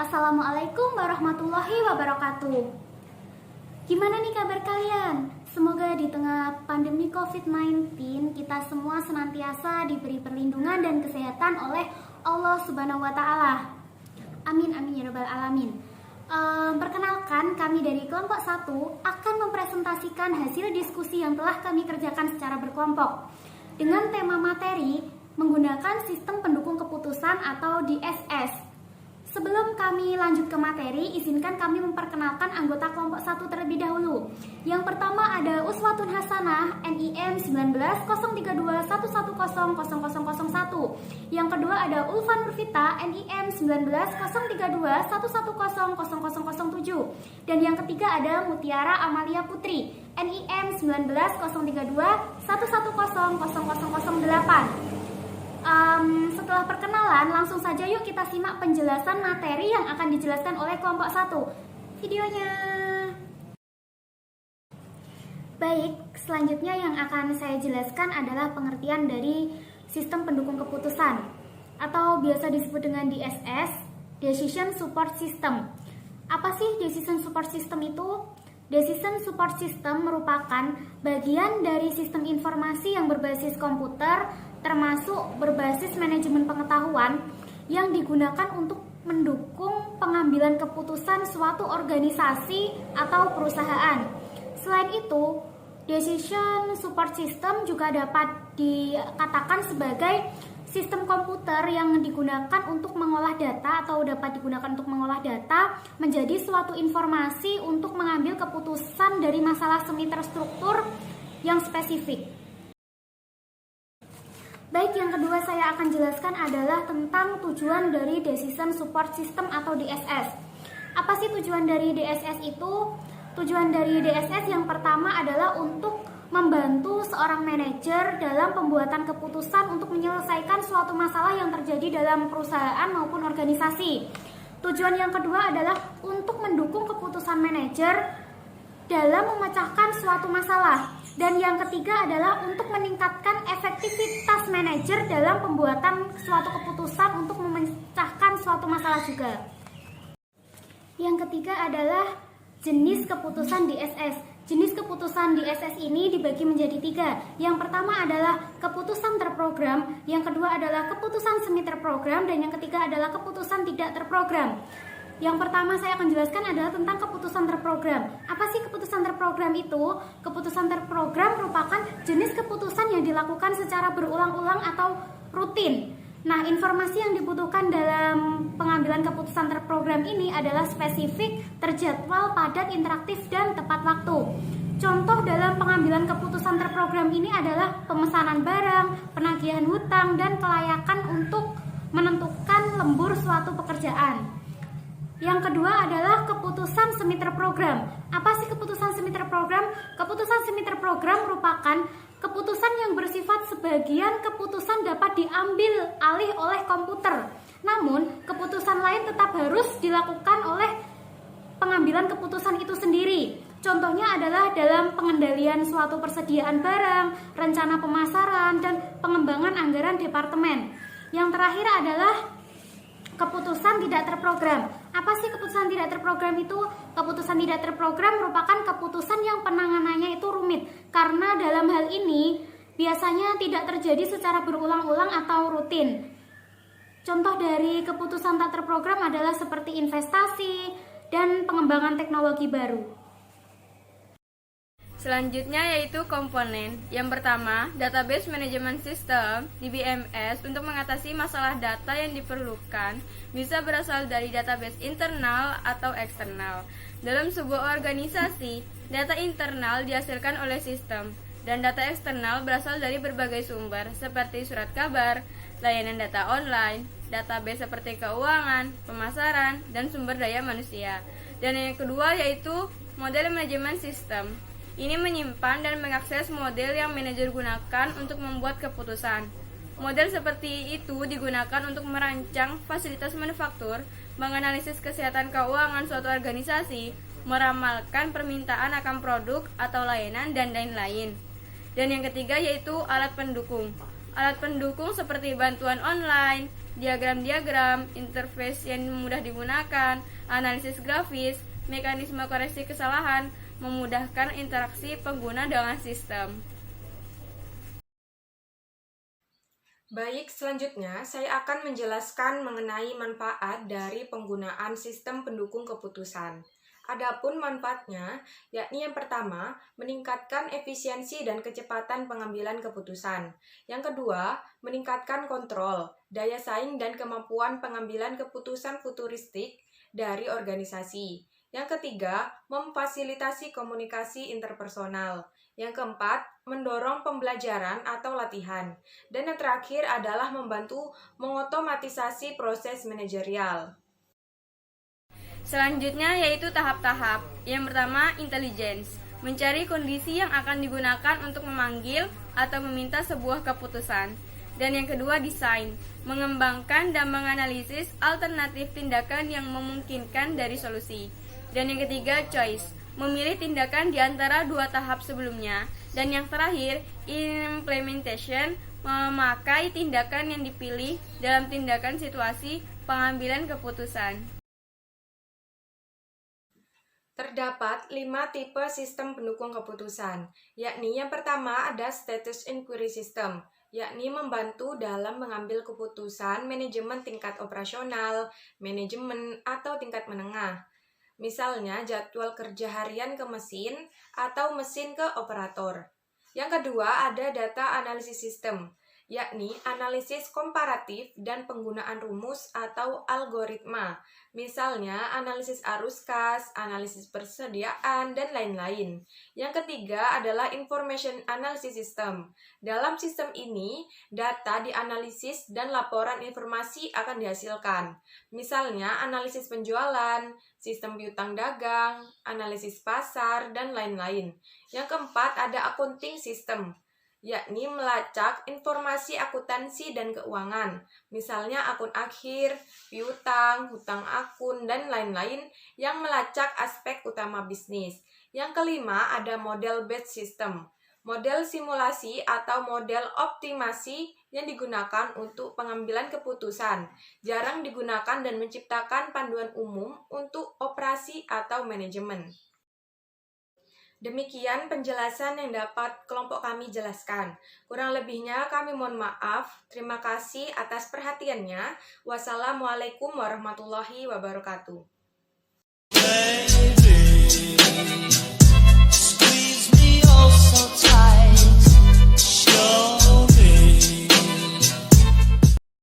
Assalamualaikum warahmatullahi wabarakatuh. Gimana nih kabar kalian? Semoga di tengah pandemi COVID-19 kita semua senantiasa diberi perlindungan dan kesehatan oleh Allah Subhanahu wa Ta'ala. Amin amin ya rabbal alamin. Perkenalkan, kami dari kelompok 1 akan mempresentasikan hasil diskusi yang telah kami kerjakan secara berkelompok dengan tema materi menggunakan sistem pendukung keputusan atau DSS. Sebelum kami lanjut ke materi, izinkan kami memperkenalkan anggota kelompok 1 terlebih dahulu. Yang pertama ada Uswatun Hasanah NIM 19 Yang kedua ada Ulfan Nurvita NIM 19 Dan yang ketiga ada Mutiara Amalia Putri NIM 19 Setelah perkenalan, langsung saja yuk kita simak penjelasan materi yang akan dijelaskan oleh kelompok 1. Videonya. Baik, selanjutnya yang akan saya jelaskan adalah pengertian dari sistem pendukung keputusan atau biasa disebut dengan DSS, Decision Support System. Apa sih Decision Support System itu? Decision Support System merupakan bagian dari sistem informasi yang berbasis komputer, termasuk berbasis manajemen pengetahuan yang digunakan untuk mendukung pengambilan keputusan suatu organisasi atau perusahaan. Selain itu, Decision Support System juga dapat dikatakan sebagai sistem komputer yang digunakan untuk mengolah data atau dapat digunakan untuk mengolah data menjadi suatu informasi untuk mengambil keputusan dari masalah semi terstruktur yang spesifik. Baik, yang kedua saya akan jelaskan adalah tentang tujuan dari Decision Support System atau DSS. Apa sih tujuan dari DSS itu? Tujuan dari DSS yang pertama adalah untuk membantu seorang manajer dalam pembuatan keputusan untuk menyelesaikan suatu masalah yang terjadi dalam perusahaan maupun organisasi. Tujuan yang kedua adalah untuk mendukung keputusan manajer dalam memecahkan suatu masalah. Dan yang ketiga adalah untuk meningkatkan efektivitas manajer dalam pembuatan suatu keputusan untuk memecahkan suatu masalah juga. Yang ketiga adalah jenis keputusan DSS. Jenis keputusan DSS ini dibagi menjadi 3. Yang pertama adalah keputusan terprogram, yang kedua adalah keputusan semi terprogram, dan yang ketiga adalah keputusan tidak terprogram. Yang pertama saya akan jelaskan adalah tentang keputusan terprogram. Apa sih keputusan terprogram itu? Keputusan terprogram merupakan jenis keputusan yang dilakukan secara berulang-ulang atau rutin. Nah, informasi yang dibutuhkan dalam pengambilan keputusan terprogram ini adalah spesifik, terjadwal, padat, interaktif, dan tepat waktu. Contoh dalam pengambilan keputusan terprogram ini adalah pemesanan barang, penagihan hutang, dan kelayakan untuk menentukan lembur suatu pekerjaan. Yang kedua adalah keputusan semi terprogram. Apa sih keputusan semi terprogram? Keputusan semi terprogram merupakan keputusan yang bersifat sebagian keputusan dapat diambil alih oleh komputer. Namun, keputusan lain tetap harus dilakukan oleh pengambilan keputusan itu sendiri. Contohnya adalah dalam pengendalian suatu persediaan barang, rencana pemasaran, dan pengembangan anggaran departemen. Yang terakhir adalah keputusan tidak terprogram. Apa sih keputusan tidak terprogram itu? Keputusan tidak terprogram merupakan keputusan yang penanganannya itu rumit, karena dalam hal ini biasanya tidak terjadi secara berulang-ulang atau rutin. Contoh dari keputusan tak terprogram adalah seperti investasi dan pengembangan teknologi baru. Selanjutnya yaitu komponen. Yang pertama, Database Management System (DBMS) untuk mengatasi masalah data yang diperlukan bisa berasal dari database internal atau eksternal. Dalam sebuah organisasi, data internal dihasilkan oleh sistem dan data eksternal berasal dari berbagai sumber seperti surat kabar, layanan data online, database seperti keuangan, pemasaran, dan sumber daya manusia. Dan yang kedua yaitu model manajemen sistem. Ini menyimpan dan mengakses model yang manajer gunakan untuk membuat keputusan. Model seperti itu digunakan untuk merancang fasilitas manufaktur, menganalisis kesehatan keuangan suatu organisasi, meramalkan permintaan akan produk atau layanan, dan lain-lain. Dan yang ketiga yaitu alat pendukung. Alat pendukung seperti bantuan online, diagram-diagram, interface yang mudah digunakan, analisis grafis, mekanisme koreksi kesalahan, memudahkan interaksi pengguna dengan sistem. Baik, selanjutnya saya akan menjelaskan mengenai manfaat dari penggunaan sistem pendukung keputusan. Adapun manfaatnya, yakni yang pertama, meningkatkan efisiensi dan kecepatan pengambilan keputusan. Yang kedua, meningkatkan kontrol, daya saing dan kemampuan pengambilan keputusan futuristik dari organisasi. Yang ketiga, memfasilitasi komunikasi interpersonal. Yang keempat, mendorong pembelajaran atau latihan. Dan yang terakhir adalah membantu mengotomatisasi proses manajerial. Selanjutnya yaitu tahap-tahap. Yang pertama, intelligence. Mencari kondisi yang akan digunakan untuk memanggil atau meminta sebuah keputusan. Dan yang kedua, design. Mengembangkan dan menganalisis alternatif tindakan yang memungkinkan dari solusi. Dan yang ketiga, choice. Memilih tindakan di antara dua tahap sebelumnya. Dan yang terakhir, implementation. Memakai tindakan yang dipilih dalam tindakan situasi pengambilan keputusan. Terdapat 5 tipe sistem pendukung keputusan, yakni yang pertama ada status inquiry system, yakni membantu dalam mengambil keputusan manajemen tingkat operasional, manajemen, atau tingkat menengah. Misalnya jadwal kerja harian ke mesin atau mesin ke operator. Yang kedua ada data analisis system, yakni analisis komparatif dan penggunaan rumus atau algoritma. Misalnya analisis arus kas, analisis persediaan, dan lain-lain. Yang ketiga adalah information analysis system. Dalam sistem ini, data dianalisis dan laporan informasi akan dihasilkan. Misalnya analisis penjualan, sistem piutang dagang, analisis pasar, dan lain-lain. Yang keempat ada accounting system, yakni melacak informasi akuntansi dan keuangan, misalnya akun akhir, piutang, hutang akun, dan lain-lain yang melacak aspek utama bisnis. Yang kelima ada model based system, model simulasi atau model optimasi yang digunakan untuk pengambilan keputusan, jarang digunakan dan menciptakan panduan umum untuk operasi atau manajemen. Demikian penjelasan yang dapat kelompok kami jelaskan. Kurang lebihnya kami mohon maaf. Terima kasih atas perhatiannya. Wassalamualaikum warahmatullahi wabarakatuh.